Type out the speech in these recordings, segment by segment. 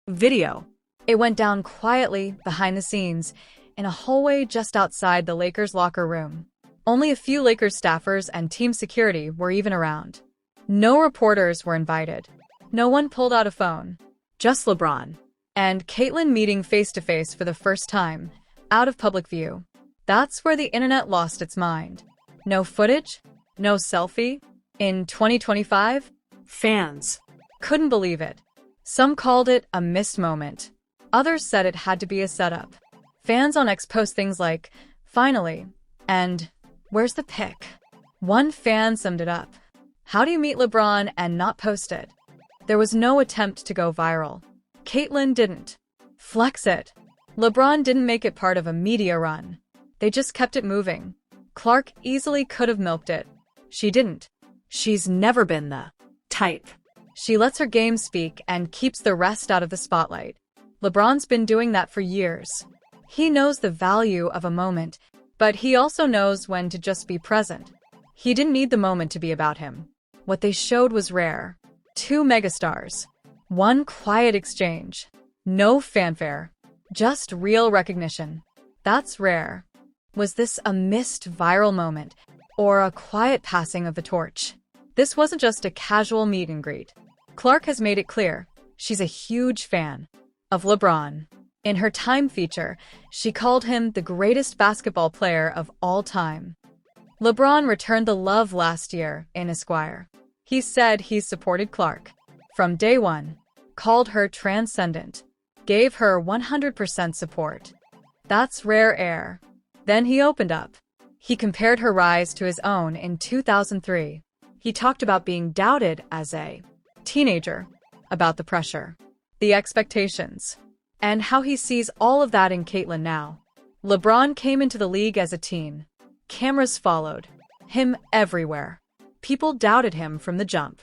Video. It went down quietly behind the scenes in a hallway just outside the Lakers' locker room. Only a few Lakers staffers and team security were even around. No reporters were invited. No one pulled out a phone. Just LeBron and Caitlyn meeting face-to-face for the first time, out of public view. That's where the internet lost its mind. No footage, no selfie. In 2025, Fans. couldn't believe it. Some called it a missed moment. Others said it had to be a setup. Fans on X post things like, "Finally," and "Where's the pic?" One fan summed it up. How do you meet LeBron and not post it? There was no attempt to go viral. Caitlyn didn't flex it. LeBron didn't make it part of a media run. They just kept it moving. Clark easily could have milked it. She didn't. She's never been the type. She lets her game speak and keeps the rest out of the spotlight. LeBron's been doing that for years. He knows the value of a moment, but he also knows when to just be present. He didn't need the moment to be about him. What they showed was rare. Two megastars. One quiet exchange. No fanfare. Just real recognition. That's rare. Was this a missed viral moment or a quiet passing of the torch? This wasn't just a casual meet and greet. Clark has made it clear she's a huge fan of LeBron. In her Time feature, she called him the greatest basketball player of all time. LeBron returned the love last year in Esquire. He said he supported Clark from day one, called her transcendent, gave her 100% support. That's rare air. Then he opened up. He compared her rise to his own in 2003. He talked about being doubted as a teenager, about the pressure, the expectations, and how he sees all of that in Caitlyn now. LeBron came into the league as a teen. Cameras followed him everywhere. People doubted him from the jump.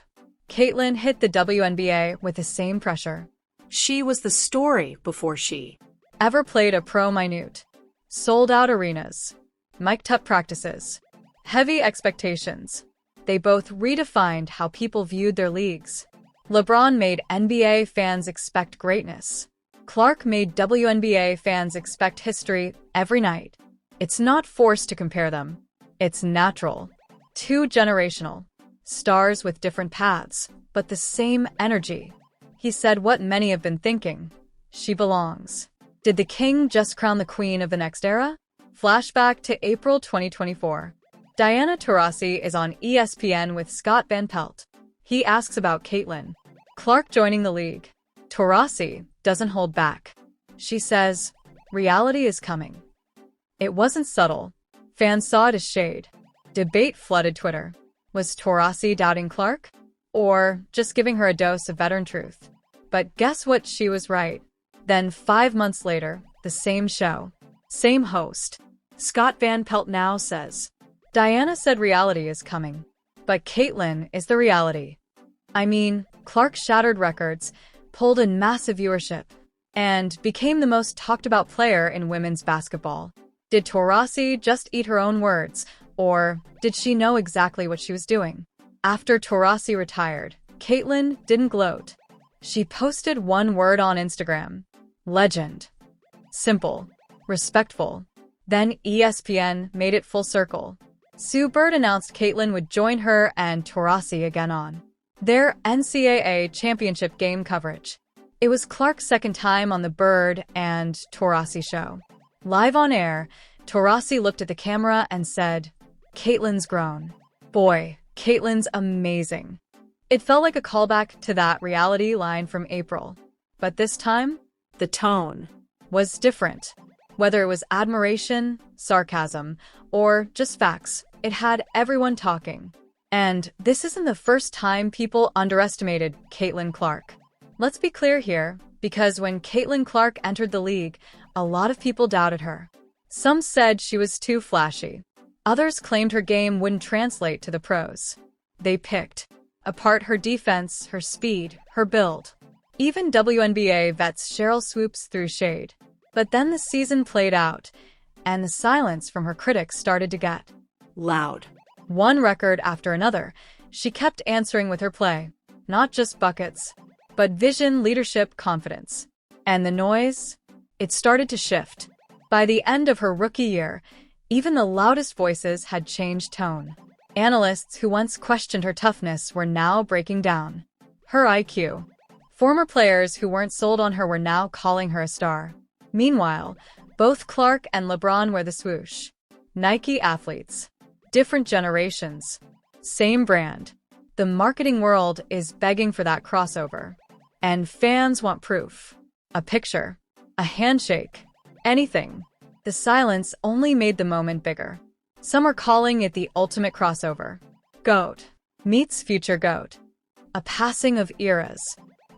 Caitlyn hit the WNBA with the same pressure. She was the story before she Ever played a pro minute. Sold-out arenas. Mic'd-up practices. Heavy expectations. They both redefined how people viewed their leagues. LeBron made NBA fans expect greatness. Clark made WNBA fans expect history every night. It's not forced to compare them. It's natural. Two generational stars with different paths, but the same energy. He said what many have been thinking. She belongs. Did the king just crown the queen of the next era? Flashback to April 2024. Diana Taurasi is on ESPN with Scott Van Pelt. He asks about Caitlyn Clark joining the league. Taurasi doesn't hold back. She says, reality is coming. It wasn't subtle. Fans saw it as shade. Debate flooded Twitter. Was Taurasi doubting Clark? Or just giving her a dose of veteran truth? But guess what? She was right. Then 5 months later, the same show. Same host. Scott Van Pelt now says, Diana said reality is coming. But Caitlyn is the reality. I mean, Clark shattered records, pulled in massive viewership, and became the most talked about player in women's basketball. Did Taurasi just eat her own words, or did she know exactly what she was doing? After Taurasi retired, Caitlyn didn't gloat. She posted one word on Instagram. Legend. Simple. Respectful. Then ESPN made it full circle. Sue Bird announced Caitlyn would join her and Taurasi again on their NCAA championship game coverage. It was Clark's second time on the Bird and Taurasi show. Live on air, Taurasi looked at the camera and said, Caitlyn's grown. Boy, Caitlyn's amazing. It felt like a callback to that reality line from April. But this time, the tone was different. Whether it was admiration, sarcasm, or just facts, it had everyone talking. And this isn't the first time people underestimated Caitlyn Clark. Let's be clear here, because when Caitlyn Clark entered the league, a lot of people doubted her. Some said she was too flashy. Others claimed her game wouldn't translate to the pros. They picked apart her defense, her speed, her build. Even WNBA vets Cheryl Swoops threw shade. But then the season played out, and the silence from her critics started to get loud. One record after another, she kept answering with her play. Not just buckets, but vision, leadership, confidence. And the noise? It started to shift. By the end of her rookie year, even the loudest voices had changed tone. Analysts who once questioned her toughness were now breaking down her IQ. Former players who weren't sold on her were now calling her a star. Meanwhile, both Clark and LeBron wear the swoosh. Nike athletes. Different generations. Same brand. The marketing world is begging for that crossover. And fans want proof. A picture. A handshake. Anything. The silence only made the moment bigger. Some are calling it the ultimate crossover. GOAT meets future GOAT. A passing of eras.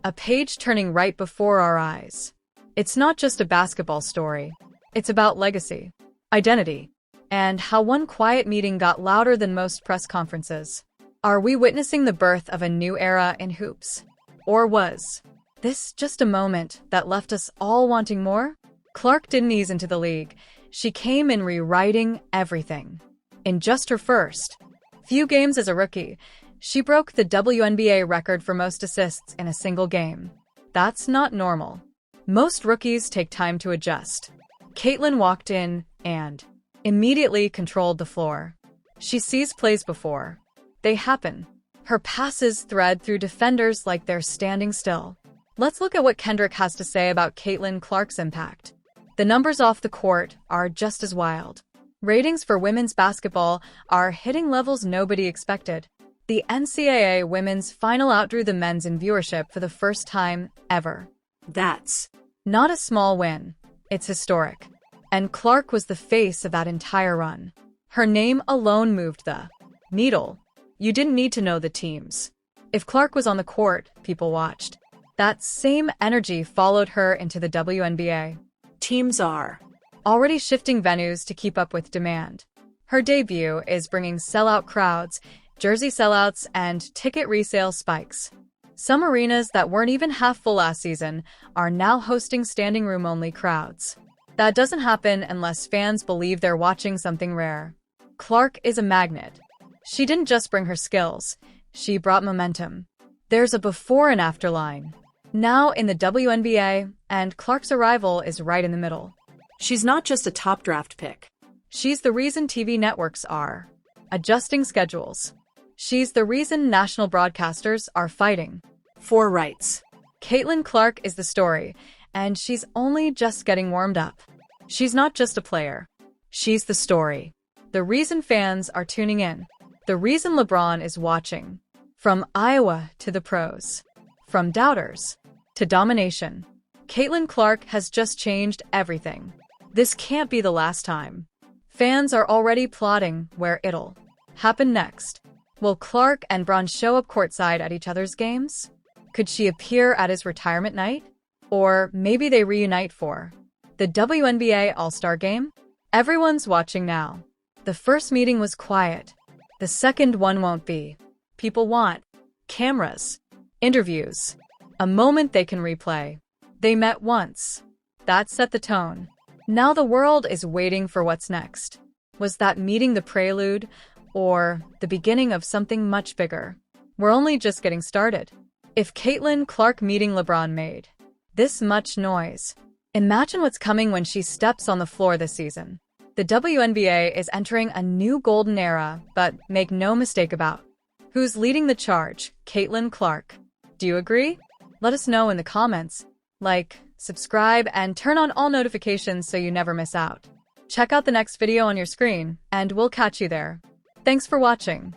A page turning right before our eyes. It's not just a basketball story. It's about legacy, identity, and how one quiet meeting got louder than most press conferences. Are we witnessing the birth of a new era in hoops? Or was this just a moment that left us all wanting more? Clark didn't ease into the league. She came in rewriting everything. In just her first few games as a rookie, she broke the WNBA record for most assists in a single game. That's not normal. Most rookies take time to adjust. Caitlin walked in and immediately controlled the floor. She sees plays before they happen. Her passes thread through defenders like they're standing still. Let's look at what Kendrick has to say about Caitlin Clark's impact. The numbers off the court are just as wild. Ratings for women's basketball are hitting levels nobody expected. The NCAA women's final outdrew the men's in viewership for the first time ever. That's not a small win. It's historic. And Clark was the face of that entire run. Her name alone moved the needle. You didn't need to know the teams. If Clark was on the court, people watched. That same energy followed her into the WNBA. teams are Already shifting venues to keep up with demand. Her debut is bringing sellout crowds, jersey sellouts, and ticket resale spikes. Some arenas that weren't even half full last season are now hosting standing room-only crowds. That doesn't happen unless fans believe they're watching something rare. Clark is a magnet. She didn't just bring her skills, she brought momentum. There's a before and after line. Now in the WNBA, and Clark's arrival is right in the middle. She's not just a top draft pick. She's the reason TV networks are adjusting schedules. She's the reason national broadcasters are fighting for rights. Caitlin Clark is the story, and she's only just getting warmed up. She's not just a player. She's the story. The reason fans are tuning in. The reason LeBron is watching. From Iowa to the pros. From doubters to domination. Caitlin Clark has just changed everything. This can't be the last time. Fans are already plotting where it'll happen next. Will Clark and Bron show up courtside at each other's games? Could she appear at his retirement night? Or maybe they reunite for the WNBA All-Star Game? Everyone's watching now. The first meeting was quiet. The second one won't be. People want cameras, interviews, a moment they can replay. They met once. That set the tone. Now the world is waiting for what's next. Was that meeting the prelude, or the beginning of something much bigger? We're only just getting started. If Caitlin Clark meeting LeBron made this much noise, imagine what's coming when she steps on the floor this season. The WNBA is entering a new golden era, but make no mistake about who's leading the charge, Caitlin Clark. Do you agree? Let us know in the comments. Like, subscribe, and turn on all notifications so you never miss out. Check out the next video on your screen, and we'll catch you there. Thanks for watching.